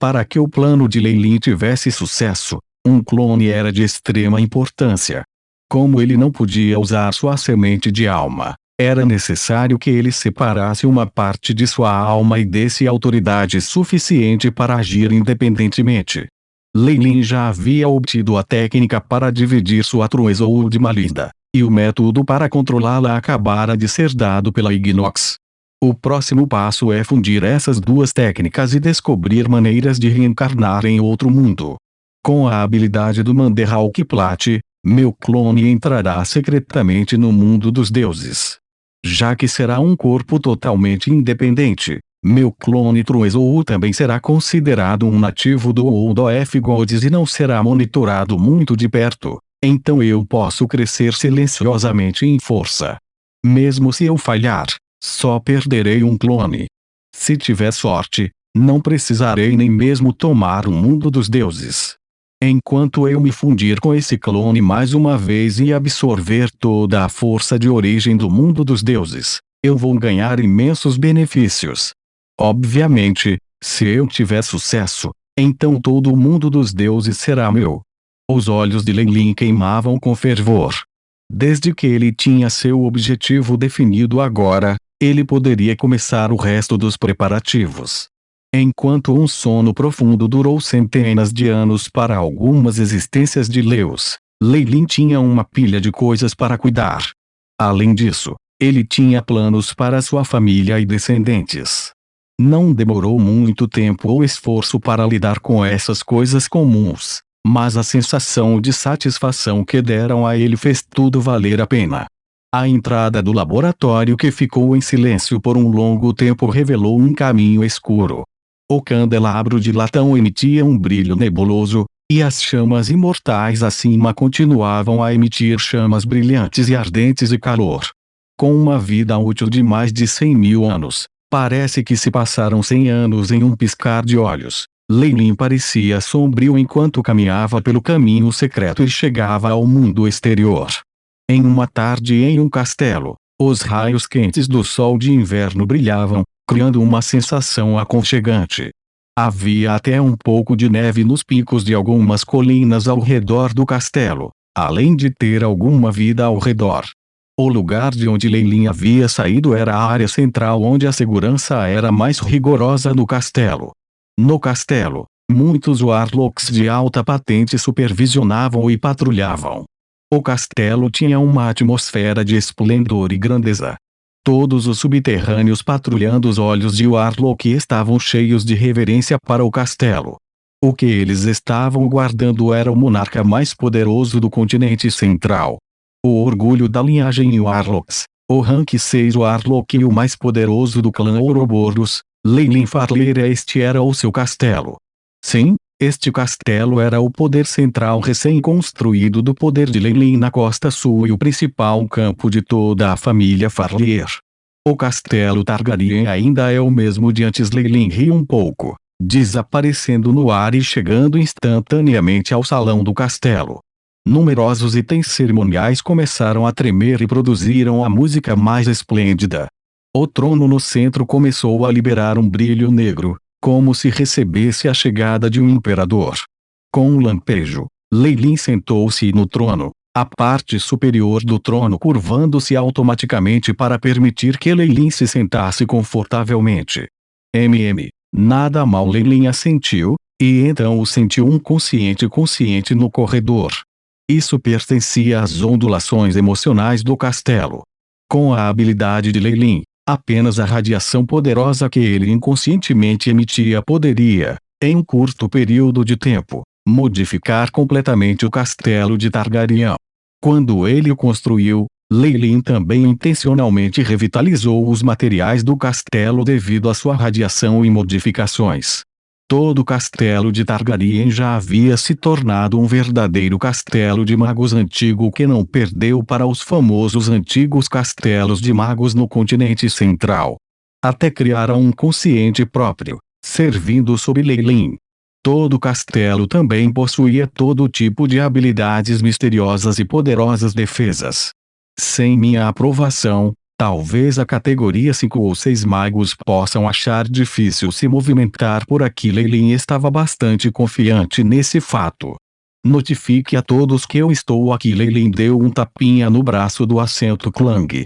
Para que o plano de Lei Lin tivesse sucesso, um clone era de extrema importância. Como ele não podia usar sua semente de alma, era necessário que ele separasse uma parte de sua alma e desse autoridade suficiente para agir independentemente. Lei Lin já havia obtido a técnica para dividir sua Truezold Malinda, e o método para controlá-la acabara de ser dado pela Ignox. O próximo passo é fundir essas duas técnicas e descobrir maneiras de reencarnar em outro mundo. Com a habilidade do Manderhawk Plat, meu clone entrará secretamente no mundo dos deuses. Já que será um corpo totalmente independente, meu clone Truezold também será considerado um nativo do World of Gods e não será monitorado muito de perto, então eu posso crescer silenciosamente em força. Mesmo se eu falhar, só perderei um clone. Se tiver sorte, não precisarei nem mesmo tomar o mundo dos deuses. Enquanto eu me fundir com esse clone mais uma vez e absorver toda a força de origem do mundo dos deuses, eu vou ganhar imensos benefícios. Obviamente, se eu tiver sucesso, então todo o mundo dos deuses será meu. Os olhos de Lei Lin queimavam com fervor. Desde que ele tinha seu objetivo definido agora, ele poderia começar o resto dos preparativos. Enquanto um sono profundo durou centenas de anos para algumas existências de Leus, Lei Lin tinha uma pilha de coisas para cuidar. Além disso, ele tinha planos para sua família e descendentes. Não demorou muito tempo ou esforço para lidar com essas coisas comuns, mas a sensação de satisfação que deram a ele fez tudo valer a pena. A entrada do laboratório, que ficou em silêncio por um longo tempo, revelou um caminho escuro. O candelabro de latão emitia um brilho nebuloso, e as chamas imortais acima continuavam a emitir chamas brilhantes e ardentes e calor. Com uma vida útil de mais de 100.000 anos, parece que se passaram 100 anos em um piscar de olhos. Lei Lin parecia sombrio enquanto caminhava pelo caminho secreto e chegava ao mundo exterior. Em uma tarde em um castelo, os raios quentes do sol de inverno brilhavam, criando uma sensação aconchegante. Havia até um pouco de neve nos picos de algumas colinas ao redor do castelo, além de ter alguma vida ao redor. O lugar de onde Lei Lin havia saído era a área central, onde a segurança era mais rigorosa no castelo. No castelo, muitos Warlocks de alta patente supervisionavam e patrulhavam. O castelo tinha uma atmosfera de esplendor e grandeza. Todos os subterrâneos patrulhando os olhos de Warlock estavam cheios de reverência para o castelo. O que eles estavam guardando era o monarca mais poderoso do continente central. O orgulho da linhagem Warlocks, o rank 6 Warlock e o mais poderoso do clã Ouroboros, Lei Lin Farleer. Este era o seu castelo. Sim, este castelo era o poder central recém-construído do poder de Lei Lin na costa sul e o principal campo de toda a família Farleer. O castelo Targaryen ainda é o mesmo de antes. Lei Lin riu um pouco, desaparecendo no ar e chegando instantaneamente ao salão do castelo. Numerosos itens cerimoniais começaram a tremer e produziram a música mais esplêndida. O trono no centro começou a liberar um brilho negro, como se recebesse a chegada de um imperador. Com um lampejo, Lei Lin sentou-se no trono, a parte superior do trono curvando-se automaticamente para permitir que Lei Lin se sentasse confortavelmente. Nada mal. Lei Lin assentiu, e então o sentiu um consciente no corredor. Isso pertencia às ondulações emocionais do castelo. Com a habilidade de Lei Lin, apenas a radiação poderosa que ele inconscientemente emitia poderia, em um curto período de tempo, modificar completamente o castelo de Targaryen. Quando ele o construiu, Lei Lin também intencionalmente revitalizou os materiais do castelo devido à sua radiação e modificações. Todo o castelo de Targaryen já havia se tornado um verdadeiro castelo de magos antigo que não perdeu para os famosos antigos castelos de magos no continente central. Até criaram um consciente próprio, servindo sob Lei Lin. Todo o castelo também possuía todo tipo de habilidades misteriosas e poderosas defesas. Sem minha aprovação, Talvez a categoria 5 ou 6 magos possam achar difícil se movimentar por aqui. Lei estava bastante confiante nesse fato. Notifique a todos que eu estou aqui. Lei deu um tapinha no braço do assento Clang.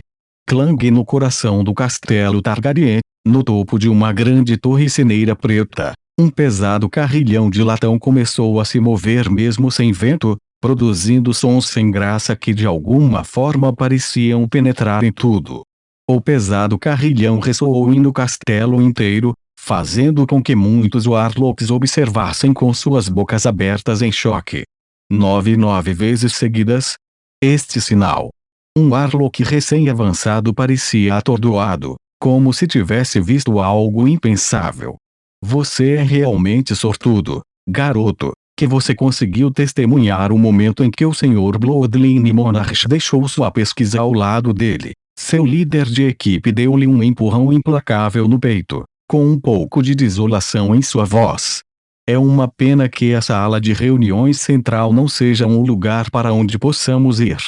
Clang no coração do castelo Targaryen, no topo de uma grande torre ceneira preta. Um pesado carrilhão de latão começou a se mover mesmo sem vento, produzindo sons sem graça que de alguma forma pareciam penetrar em tudo. O pesado carrilhão ressoou no castelo inteiro, fazendo com que muitos warlocks observassem com suas bocas abertas em choque. 9 vezes seguidas. Este sinal. Um warlock recém-avançado parecia atordoado, como se tivesse visto algo impensável. Você é realmente sortudo, garoto, que você conseguiu testemunhar o momento em que o Sr. Bloodline Monarch deixou sua pesquisa ao lado dele. Seu líder de equipe deu-lhe um empurrão implacável no peito, com um pouco de desolação em sua voz. É uma pena que a sala de reuniões central não seja um lugar para onde possamos ir.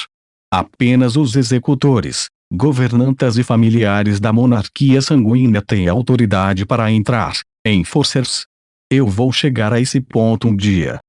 Apenas os executores, governantas e familiares da monarquia sanguínea têm autoridade para entrar. Enforcers. Eu vou chegar a esse ponto um dia.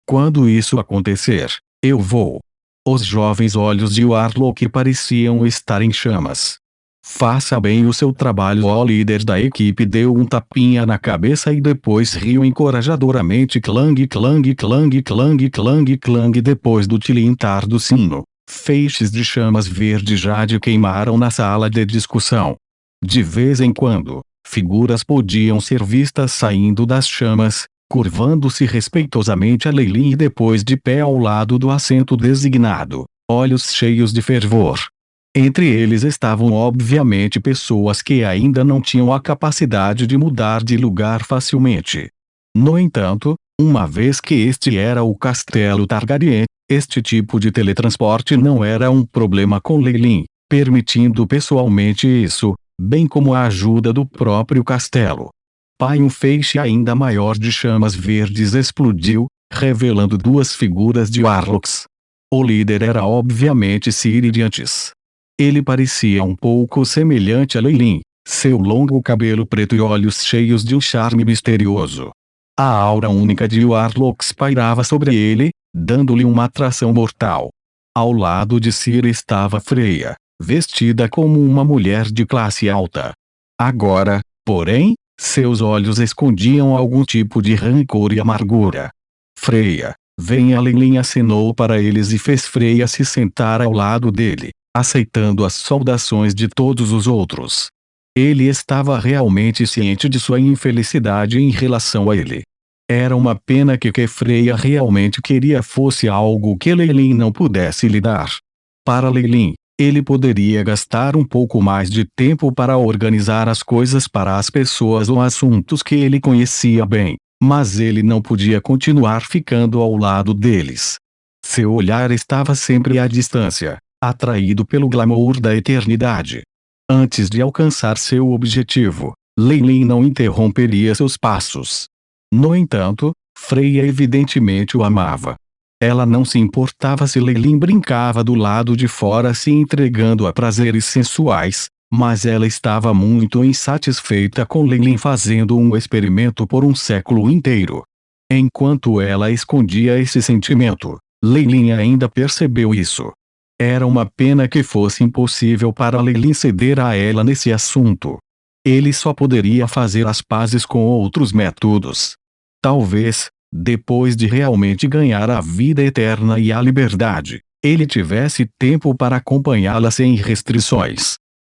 Quando isso acontecer, eu vou. Os jovens olhos de Warlock pareciam estar em chamas. Faça bem o seu trabalho. O líder da equipe deu um tapinha na cabeça e depois riu encorajadoramente. Clang, clang, clang, clang, clang, clang. Depois do tilintar do sino, feixes de chamas verde jade queimaram na sala de discussão. De vez em quando, figuras podiam ser vistas saindo das chamas, curvando-se respeitosamente a Lei e depois de pé ao lado do assento designado, olhos cheios de fervor. Entre eles estavam obviamente pessoas que ainda não tinham a capacidade de mudar de lugar facilmente. No entanto, uma vez que este era o castelo Targaryen, este tipo de teletransporte não era um problema com Lei, permitindo pessoalmente isso, bem como a ajuda do próprio castelo. Um feixe ainda maior de chamas verdes explodiu, revelando duas figuras de warlocks. O líder era obviamente Ciridiantes. Ele parecia um pouco semelhante a Lei, seu longo cabelo preto e olhos cheios de um charme misterioso. A aura única de warlocks pairava sobre ele, dando-lhe uma atração mortal. Ao lado de Ciri estava Freya, vestida como uma mulher de classe alta. Agora, porém, seus olhos escondiam algum tipo de rancor e amargura. Freya, venha. Lei acenou para eles e fez Freya se sentar ao lado dele, aceitando as saudações de todos os outros. Ele estava realmente ciente de sua infelicidade em relação a ele. Era uma pena que Freya realmente queria fosse algo que Lei não pudesse lidar. Para Lei, ele poderia gastar um pouco mais de tempo para organizar as coisas para as pessoas ou assuntos que ele conhecia bem, mas ele não podia continuar ficando ao lado deles. Seu olhar estava sempre à distância, atraído pelo glamour da eternidade. Antes de alcançar seu objetivo, Lei não interromperia seus passos. No entanto, Freya evidentemente o amava. Ela não se importava se Lei brincava do lado de fora se entregando a prazeres sensuais, mas ela estava muito insatisfeita com Lei fazendo um experimento por um século inteiro. Enquanto ela escondia esse sentimento, Lei ainda percebeu isso. Era uma pena que fosse impossível para Lei ceder a ela nesse assunto. Ele só poderia fazer as pazes com outros métodos. Talvez, depois de realmente ganhar a vida eterna e a liberdade, ele tivesse tempo para acompanhá-la sem restrições.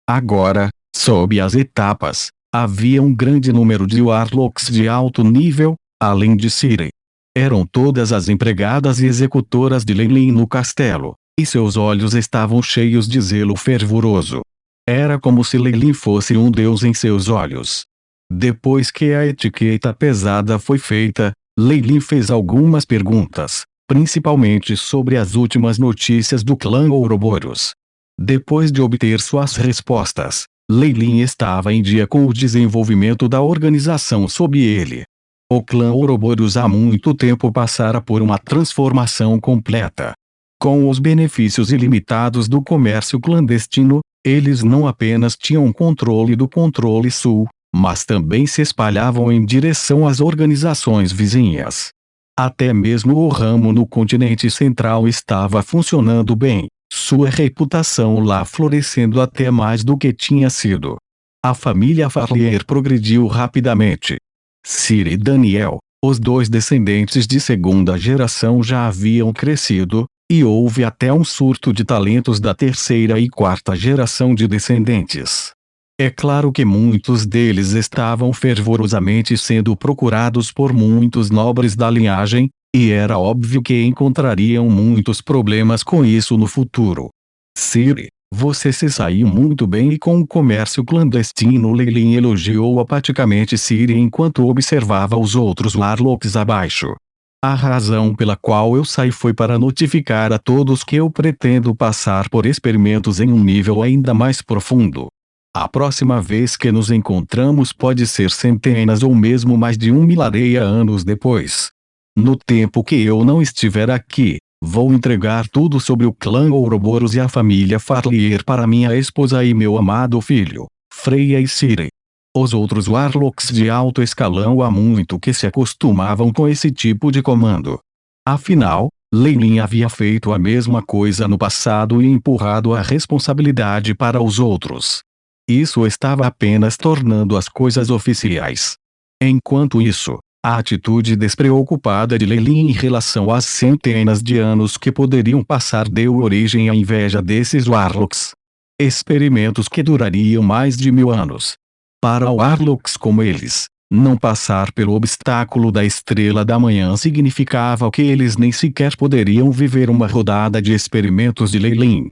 Agora, sob as etapas, havia um grande número de warlocks de alto nível, além de Ciri. Eram todas as empregadas e executoras de Lei no castelo, e seus olhos estavam cheios de zelo fervoroso. Era como se Lei fosse um deus em seus olhos. Depois que a etiqueta pesada foi feita, Lei fez algumas perguntas, principalmente sobre as últimas notícias do clã Ouroboros. Depois de obter suas respostas, Lei estava em dia com o desenvolvimento da organização sob ele. O clã Ouroboros há muito tempo passara por uma transformação completa. Com os benefícios ilimitados do comércio clandestino, Eles não apenas tinham controle do controle sul, mas também se espalhavam em direção às organizações vizinhas. Até mesmo o ramo no continente central estava funcionando bem, sua reputação lá florescendo até mais do que tinha sido. A família Farlier progrediu rapidamente. Sir e Daniel, os dois descendentes de segunda geração, já haviam crescido, e houve até um surto de talentos da terceira e quarta geração de descendentes. É claro que muitos deles estavam fervorosamente sendo procurados por muitos nobres da linhagem, e era óbvio que encontrariam muitos problemas com isso no futuro. Sir, você se saiu muito bem e com o comércio clandestino. Leilin elogiou apaticamente Sir enquanto observava os outros Warlocks abaixo. A razão pela qual eu saí foi para notificar a todos que eu pretendo passar por experimentos em um nível ainda mais profundo. A próxima vez que nos encontramos pode ser centenas ou mesmo mais de 1.000 anos depois. No tempo que eu não estiver aqui, vou entregar tudo sobre o clã Ouroboros e a família Farlier para minha esposa e meu amado filho, Freya e Ciri. Os outros Warlocks de alto escalão há muito que se acostumavam com esse tipo de comando. Afinal, Leilin havia feito a mesma coisa no passado e empurrado a responsabilidade para os outros. Isso estava apenas tornando as coisas oficiais. Enquanto isso, a atitude despreocupada de Leilin em relação às centenas de anos que poderiam passar deu origem à inveja desses Warlocks. Experimentos que durariam mais de 1000 anos. Para Warlocks como eles, não passar pelo obstáculo da Estrela da Manhã significava que eles nem sequer poderiam viver uma rodada de experimentos de Leilin.